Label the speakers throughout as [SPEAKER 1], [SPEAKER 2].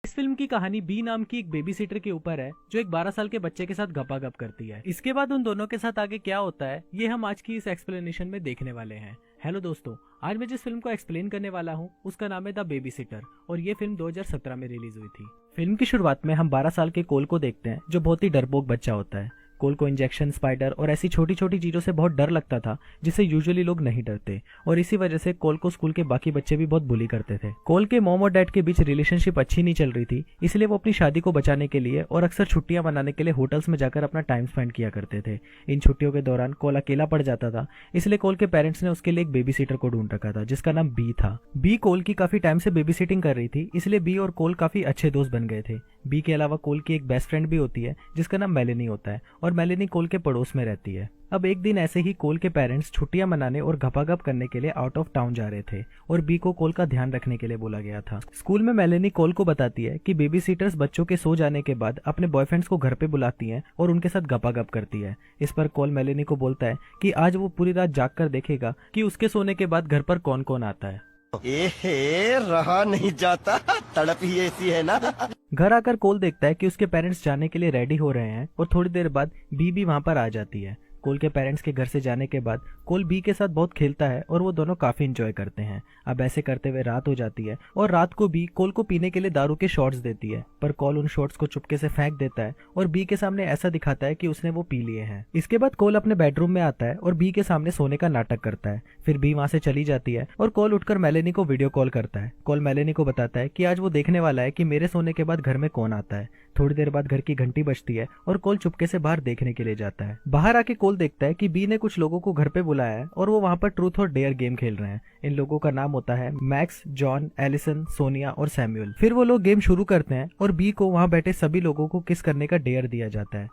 [SPEAKER 1] इस फिल्म की कहानी बी नाम की एक बेबी सिटर के ऊपर है जो एक 12 साल के बच्चे के साथ गपागप करती है। इसके बाद उन दोनों के साथ आगे क्या होता है ये हम आज की इस एक्सप्लेनेशन में देखने वाले हैं। हेलो दोस्तों, आज मैं जिस फिल्म को एक्सप्लेन करने वाला हूँ उसका नाम है द बेबी सिटर और ये फिल्म 2017 में रिलीज हुई थी। फिल्म की शुरुआत में हम 12 साल के कोल को देखते हैं जो बहुत ही डरपोक बच्चा होता है। कोल को इंजेक्शन, स्पाइडर और ऐसी छोटी छोटी चीजों से बहुत डर लगता था जिससे यूजुअली लोग नहीं डरते और इसी वजह से कोल को स्कूल के बाकी बच्चे भी बहुत बुली करते थे। कोल के मॉम और डैड के बीच रिलेशनशिप अच्छी नहीं चल रही थी, इसलिए वो अपनी शादी को बचाने के लिए और अक्सर छुट्टियां मनाने के लिए होटल्स में जाकर अपना टाइम स्पेंड किया करते थे। इन छुट्टियों के दौरान कोल अकेला पड़ जाता था, इसलिए कोल के पेरेंट्स ने उसके लिए एक बेबी सिटर को ढूंढ रखा था जिसका नाम बी था। बी कोल की काफी टाइम से बेबी सिटिंग कर रही थी, इसलिए बी और कोल काफी अच्छे दोस्त बन गए थे। बी के अलावा कोल की एक बेस्ट फ्रेंड भी होती है जिसका नाम मेलेनी होता है और मेलेनी कोल के पड़ोस में रहती है। अब एक दिन ऐसे ही कोल के पेरेंट्स छुट्टियां मनाने और गपागप करने के लिए आउट ऑफ टाउन जा रहे थे और बी को कोल का ध्यान रखने के लिए बोला गया था। स्कूल में मेलेनी कोल को बताती है कि बेबी सीटर्स बच्चों के सो जाने के बाद अपने बॉयफ्रेंड्स को घर पे बुलाती हैं और उनके साथ गपागप करती है। इस पर कोल मेलेनी को बोलता है कि आज वो पूरी रात जाग कर देखेगा कि उसके सोने के बाद घर पर कौन कौन आता है।
[SPEAKER 2] रहा नहीं जाता, तड़प ही ऐसी है ना।
[SPEAKER 1] घर आकर कोल देखता है कि उसके पेरेंट्स जाने के लिए रेडी हो रहे हैं और थोड़ी देर बाद बी भी वहां पर आ जाती है। कोल के पेरेंट्स के घर से जाने के बाद कोल बी के साथ बहुत खेलता है और वो दोनों काफी एंजॉय करते हैं। अब ऐसे करते हुए रात हो जाती है और रात को बी कोल को पीने के लिए दारू के शॉट्स देती है, पर कोल उन शॉट्स को चुपके से फेंक देता है और बी के सामने ऐसा दिखाता है कि उसने वो पी लिए हैं। इसके बाद कोल अपने बेडरूम में आता है और बी के सामने सोने का नाटक करता है। फिर बी वहां से चली जाती है और कोल उठकर मेलेनी को वीडियो कॉल करता है। कोल मेलेनी को बताता है कि आज वो देखने वाला है कि मेरे सोने के बाद घर में कौन आता है। थोड़ी देर बाद घर की घंटी बजती है और कोल चुपके से बाहर देखने के लिए जाता है। बाहर आके कोल देखता है कि बी ने कुछ लोगों को घर पे बुलाया है और वो वहां पर ट्रूथ और डेयर गेम खेल रहे हैं। इन लोगों का नाम होता है मैक्स, जॉन, एलिसन, सोनिया और सैमुअल। फिर वो लोग गेम शुरू करते हैं और बी को वहां बैठे सभी लोगों को किस करने का डेयर दिया जाता है।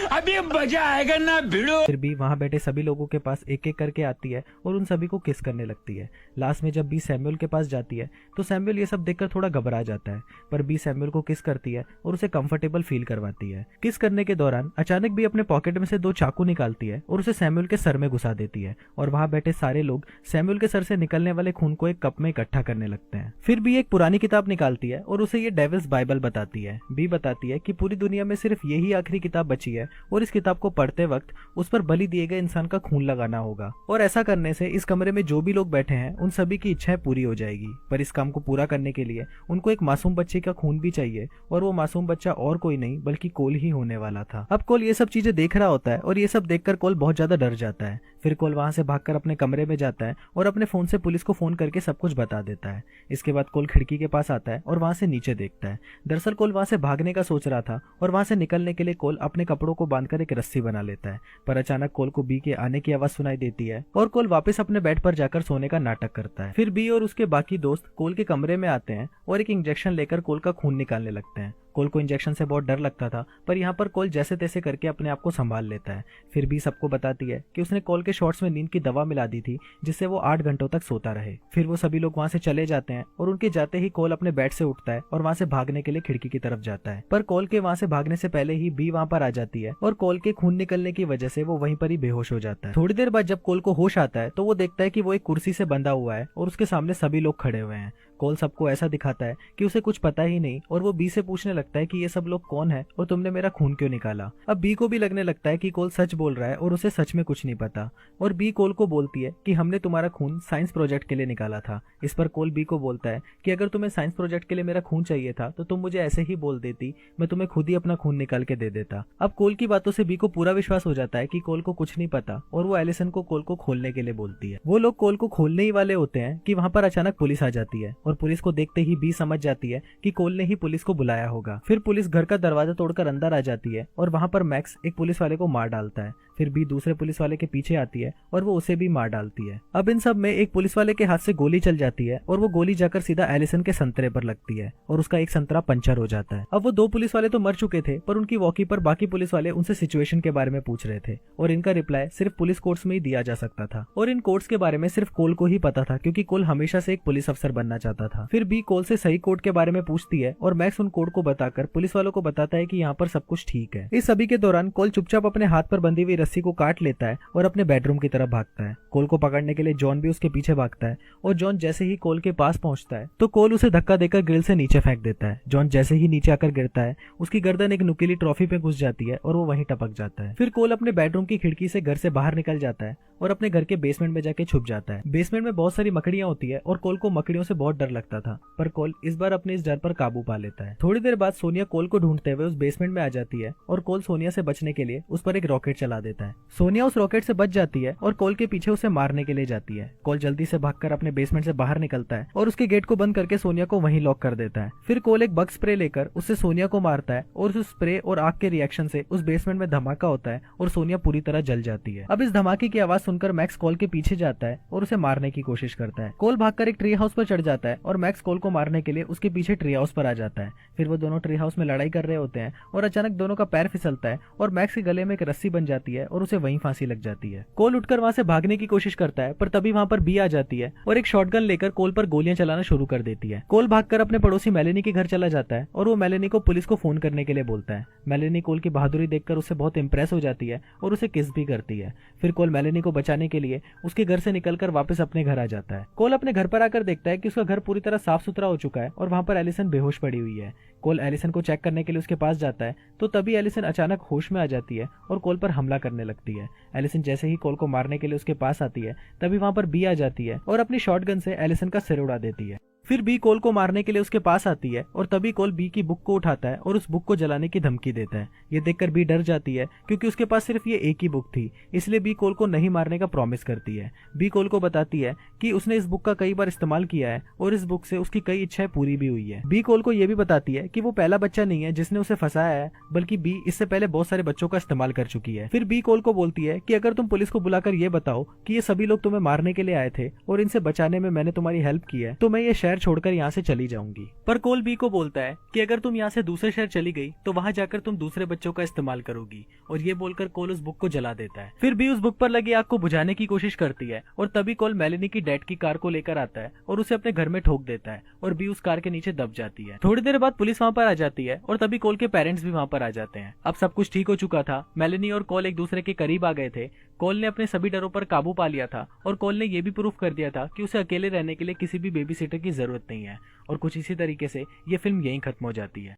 [SPEAKER 3] अभी मजा आएगा ना भिड़ो।
[SPEAKER 1] फिर बी वहां बैठे सभी लोगों के पास एक एक करके आती है और उन सभी को किस करने लगती है। लास्ट में जब बी सैमुअल के पास जाती है तो सैमुअल ये सब देखकर थोड़ा घबरा जाता है, पर बी सैमुअल को किस करती है और उसे कंफर्टेबल फील करवाती है। किस करने के दौरान अचानक बी अपने पॉकेट में से 2 चाकू निकालती है और उसे सैमुअल के सर में घुसा देती है और वहां बैठे सारे लोग सैमुअल के सर से निकलने वाले खून को एक कप में इकट्ठा करने लगते हैं। फिर बी एक पुरानी किताब निकालती है और उसे ये डेविल्स बाइबल बताती है। बी बताती है कि पूरी दुनिया में सिर्फ यही आखिरी किताब बची है और इस किताब को पढ़ते वक्त उस पर बलि दिए गए इंसान का खून लगाना होगा और ऐसा करने से इस कमरे में जो भी लोग बैठे हैं उन सभी की इच्छाएं पूरी हो जाएगी। पर इस काम को पूरा करने के लिए उनको एक मासूम बच्चे का खून भी चाहिए और वो मासूम बच्चा और कोई नहीं बल्कि कोल ही होने वाला था। अब कोल ये सब चीजें देख रहा होता है और ये सब देखकर कोल बहुत ज्यादा डर जाता है। फिर कोल वहां से भागकर अपने कमरे में जाता है और अपने फोन से पुलिस को फोन करके सब कुछ बता देता है। इसके बाद कोल खिड़की के पास आता है और वहां से नीचे देखता है। दरअसल कोल वहां से भागने का सोच रहा था और वहां से निकलने के लिए कोल अपने कपड़ों को बांधकर एक रस्सी बना लेता है, पर अचानक कोल को बी के आने की आवाज सुनाई देती है और कोल वापस अपने बेड पर जाकर सोने का नाटक करता है। फिर बी और उसके बाकी दोस्त कोल के कमरे में आते हैं और एक इंजेक्शन लेकर कोल का खून निकालने लगते हैं। कोल को इंजेक्शन से बहुत डर लगता था, पर यहाँ पर कोल जैसे तैसे करके अपने आप को संभाल लेता है। फिर भी सबको बताती है कि उसने कोल के शॉट्स में नींद की दवा मिला दी थी जिससे वो 8 घंटों तक सोता रहे। फिर वो सभी लोग वहां से चले जाते हैं और उनके जाते ही कोल अपने बेड से उठता है और वहां से भागने के लिए खिड़की की तरफ जाता है, पर कोल के वहां से भागने से पहले ही बी वहां पर आ जाती है और कोल के खून निकलने की वजह से वो वहीं पर ही बेहोश हो जाता है। थोड़ी देर बाद जब कोल को होश आता है तो वो देखता है कि वो एक कुर्सी से बंधा हुआ है और उसके सामने सभी लोग खड़े हुए हैं। कोल सबको ऐसा दिखाता है कि उसे कुछ पता ही नहीं और वो बी से पूछने लगता है कि ये सब लोग कौन है और तुमने मेरा खून क्यों निकाला। अब बी को भी लगने लगता है कि कोल सच बोल रहा है और उसे सच में कुछ नहीं पता और बी कोल को बोलती है कि हमने तुम्हारा खून साइंस प्रोजेक्ट के लिए निकाला था। इस पर कोल बी को बोलता है कि अगर तुम्हें साइंस प्रोजेक्ट के लिए मेरा खून चाहिए था तो तुम मुझे ऐसे ही बोल देती, मैं तुम्हें खुद ही अपना खून निकाल के दे देता। अब कोल की बातों से बी को पूरा विश्वास हो जाता है कि कोल को कुछ नहीं पता और वो एलिसन को कोल को खोलने के लिए बोलती है। वो लोग कोल को खोलने ही वाले होते हैं कि वहां पर अचानक पुलिस आ जाती है और पुलिस को देखते ही बी समझ जाती है कि कोल ने ही पुलिस को बुलाया होगा। फिर पुलिस घर का दरवाजा तोड़कर अंदर आ जाती है और वहां पर मैक्स एक पुलिस वाले को मार डालता है। फिर बी दूसरे पुलिस वाले के पीछे आती है और वो उसे भी मार डालती है। अब इन सब में एक पुलिस वाले के हाथ से गोली चल जाती है और वो गोली जाकर सीधा एलिसन के संतरे पर लगती है और उसका एक संतरा पंचर हो जाता है। अब वो 2 पुलिस वाले तो मर चुके थे, पर उनकी वॉकी पर बाकी पुलिस वाले उनसे सिचुएशन के बारे में पूछ रहे थे और इनका रिप्लाई सिर्फ पुलिस कोर्ट्स में ही दिया जा सकता था और इन कोर्ट्स के बारे में सिर्फ कोल को ही पता था क्योंकि कोल हमेशा से एक पुलिस अफसर बनना चाहता था। फिर बी कोल से सही कोड के बारे में पूछती है और मैक्स उन कोड को बताकर पुलिस वालों को बताता है कि यहाँ पर सब कुछ ठीक है। इस सभी के दौरान कोल चुपचाप अपने हाथ पर बंधी हुई रस्सी को काट लेता है और अपने बेडरूम की तरफ भागता है। कोल को पकड़ने के लिए जॉन भी उसके पीछे भागता है और जॉन जैसे ही कोल के पास पहुंचता है तो कोल उसे धक्का देकर ग्रिल से नीचे फेंक देता है। जॉन जैसे ही नीचे आकर गिरता है उसकी गर्दन एक नुकीली ट्रॉफी पे घुस जाती है और वो वहीं टपक जाता है। फिर कोल अपने बेडरूम की खिड़की से घर से बाहर निकल जाता है और अपने घर के बेसमेंट में जाके छुप जाता है। बेसमेंट में बहुत सारी मकड़ियां होती है और कोल को मकड़ियों से बहुत डर लगता था, पर कोल इस बार अपने इस डर पर काबू पा लेता है। थोड़ी देर बाद सोनिया कोल को ढूंढते हुए उस बेसमेंट में आ जाती है और कोल सोनिया से बचने के लिए उस पर एक रॉकेट चला देता है। सोनिया उस रॉकेट से बच जाती है और कोल के पीछे उसे मारने के लिए जाती है। कोल जल्दी से भागकर अपने बेसमेंट से बाहर निकलता है और उसके गेट को बंद करके सोनिया को वहीं लॉक कर देता है। फिर कोल एक बग स्प्रे लेकर उससे सोनिया को मारता है और उस स्प्रे और आग के रिएक्शन से उस बेसमेंट में धमाका होता है और सोनिया पूरी तरह जल जाती है। अब इस धमाके की आवाज सुनकर मैक्स कोल के पीछे जाता है और उसे मारने की कोशिश करता है। कोल भागकर एक ट्री हाउस पर चढ़ जाता है और मैक्स कोल को मारने के लिए उसके पीछे ट्री हाउस पर आ जाता है। फिर वो दोनों ट्री हाउस में लड़ाई कर रहे होते हैं और अचानक दोनों का पैर फिसलता है और मैक्स के गले में एक रस्सी बन जाती है और उसे वहीं फांसी लग जाती है। कोल उठकर वहां से भागने की कोशिश करता है, पर तभी वहां पर बी आ जाती है और एक शॉटगन लेकर कोल पर गोलियां चलाना शुरू कर देती है। कोल भागकर अपने पड़ोसी मेलेनी के घर चला जाता है और वो मेलेनी को पुलिस को फोन करने के लिए बोलता है। मेलेनी कोल की बहादुरी देखकर उससे बहुत इंप्रेस हो जाती है और उसे किस भी करती है। फिर कोल मेलेनी को बचाने के लिए उसके घर से निकलकर वापस अपने घर आ जाता है। कोल अपने घर पर आकर देखता है कि उसका घर पूरी तरह साफ सुथरा हो चुका है और वहां पर एलिसन बेहोश पड़ी हुई है। कोल एलिसन को चेक करने के लिए उसके पास जाता है तो तभी एलिसन अचानक होश में आ जाती है और कोल पर हमला करने लगती है। एलिसन जैसे ही कोल को मारने के लिए उसके पास आती है तभी वहां पर बी आ जाती है और अपनी शॉटगन से एलिसन का सिर उड़ा देती है। फिर बी कोल को मारने के लिए उसके पास आती है और तभी कोल बी की बुक को उठाता है और उस बुक को जलाने की धमकी देता है। ये देखकर बी डर जाती है क्योंकि उसके पास सिर्फ ये एक ही बुक थी, इसलिए बी कोल को नहीं मारने का प्रॉमिस करती है। बी कोल को बताती है कि उसने इस बुक का कई बार इस्तेमाल किया है और इस बुक से उसकी कई इच्छाएं पूरी भी हुई है। बी कोल को यह भी बताती है कि वो पहला बच्चा नहीं है जिसने उसे फंसाया है, बल्कि बी इससे पहले बहुत सारे बच्चों का इस्तेमाल कर चुकी है। फिर बी कोल को बोलती है कि अगर तुम पुलिस को बुलाकर ये बताओ कि ये सभी लोग तुम्हें मारने के लिए आए थे और इनसे बचाने में मैंने तुम्हारी हेल्प की है तो मैं ये शहर छोड़कर यहाँ से चली जाऊंगी। पर कोल बी को बोलता है कि अगर तुम यहाँ से दूसरे शहर चली गई तो वहां जाकर तुम दूसरे बच्चों का इस्तेमाल करोगी, और ये बोलकर कोल उस बुक को जला देता है। फिर बी उस बुक पर लगी आग को बुझाने की कोशिश करती है और तभी कोल मेलेनी की डैड की कार को लेकर आता है और उसे अपने घर में ठोक देता है और बी उस कार के नीचे दब जाती है। थोड़ी देर बाद पुलिस वहां पर आ जाती है और तभी कोल के पेरेंट्स भी वहां पर आ जाते हैं। अब सब कुछ ठीक हो चुका था। मेलेनी और कोल एक दूसरे के करीब आ गए थे। कोल ने अपने सभी डरों पर काबू पा लिया था और कोल ने यह भी प्रूफ कर दिया था कि उसे अकेले रहने के लिए किसी भी बेबी सिटर की जरूरत नहीं है। और कुछ इसी तरीके से ये फिल्म यहीं खत्म हो जाती है।